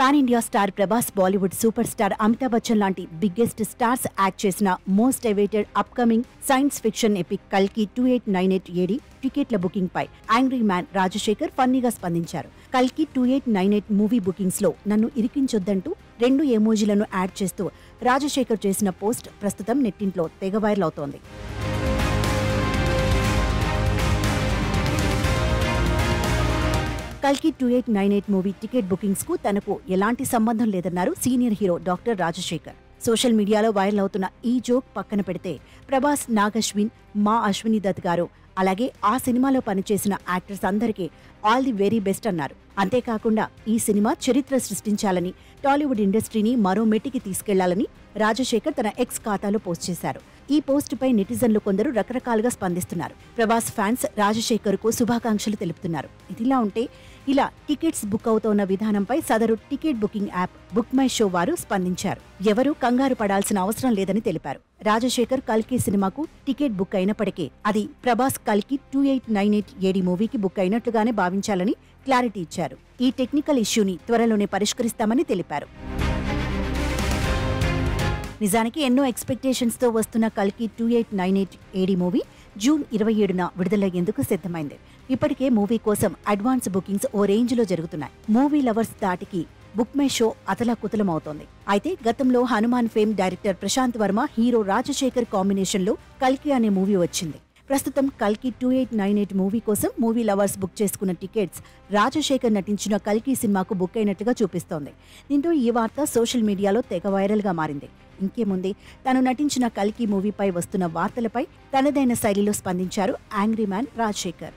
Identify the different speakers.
Speaker 1: Pan India star Prabhas, Bollywood super star Amitabh Bachchan లాంటి biggest stars act చేసిన most awaited upcoming science fiction epic కల్కి 2898 AD టికెట్ల booking పై angry man Rajasekhar ఫన్నీగా స్పందించారు. కల్కి 2898 మూవీ బుకింగ్స్ లో నన్ను ఇరికించొద్దంటూ 2 ఎమోజీలను యాడ్ చేస్తూ రాజశేఖర్ చేసిన పోస్ట్ ప్రస్తుతం నెట్టింట్లో తెగ వైరల్ అవుతోంది. కల్కి 2898 మూవీ టికెట్ బుకింగ్స్ కు తనకు ఎలాంటి సంబంధం లేదన్నారు senior hero doctor Rajasekhar. Social మీడియాలో వైరల్ అవుతున్న ఈ జోక్ పక్కన పెడితే ప్రభాస్, నాగశ్విన్, మా అశ్విని దత్ గారు అలాగే ఆ సినిమాలో పనిచేసిన యాక్టర్స్ అందరికీ ఆల్ ది వెరీ బెస్ట్ అన్నారు. అంతేకాకుండా ఈ సినిమా చరిత్ర సృష్టించాలని, టాలీవుడ్ ఇండస్ట్రీని మరో మెట్టికి తీసుకెళ్లాలని రాజశేఖర్ తన ఎక్స్ ఖాతాలో పోస్ట్ చేశారు. ఈ పోస్ట్ పై నెటిజన్లు కొందరు రకరకాలుగా స్పందిస్తున్నారు. ప్రభాస్ ఫ్యాన్స్ రాజశేఖర్ కు శుభాకాంక్షలు తెలుపుతున్నారు. ఇదిలా ఉంటే ఇలా టికెట్స్ బుక్ అవుతోన్న విధానంపై సదరు ticket booking app book my show వారు స్పందించారు. ఎవరూ కంగారు పడాల్సిన అవసరం లేదని తెలిపారు. రాజశేఖర్ కల్కి సినిమాకు టికెట్ బుక్ అయినప్పటికీ అది ప్రభాస్ కల్కి 2898 ఏడి మూవీకి బుక్ అయినట్లుగానే భావించాలని క్లారిటీ ఇచ్చారు. ఈ టెక్నికల్ ఇష్యూని త్వరలోనే పరిష్కరిస్తామని తెలిపారు. నిజానికి ఎన్నో ఎక్స్పెక్టేషన్స్ తో వస్తున్న కల్కి 2898 ఏడి మూవీ జూన్ 27న విడుదలయ్యేందుకు సిద్ధమైంది. ఇప్పటికే మూవీ కోసం అడ్వాన్స్ బుకింగ్స్ ఓ రేంజ్ లో జరుగుతున్నాయి. మూవీ లవర్స్ దాటికి బుక్ మై షో అతలాకుతలమవుతోంది. అయితే గతంలో Hanuman fame director Prashanth Varma, hero Rajasekhar combination లో కల్కి అనే మూవీ వచ్చింది. ప్రస్తుతం కల్కి 2898 మూవీ కోసం మూవీ లవర్స్ బుక్ చేసుకున్న టికెట్స్ రాజశేఖర్ నటించిన కల్కి సినిమాకు బుక్ అయినట్టుగా చూపిస్తోంది. దీంతో ఈ వార్త సోషల్ మీడియాలో తెగ వైరల్ గా మారింది. ఇంకేముంది, తను నటించిన కల్కి మూవీపై వస్తున్న వార్తలపై తనదైన శైలిలో స్పందించారు యాంగ్రీ మ్యాన్ రాజశేఖర్.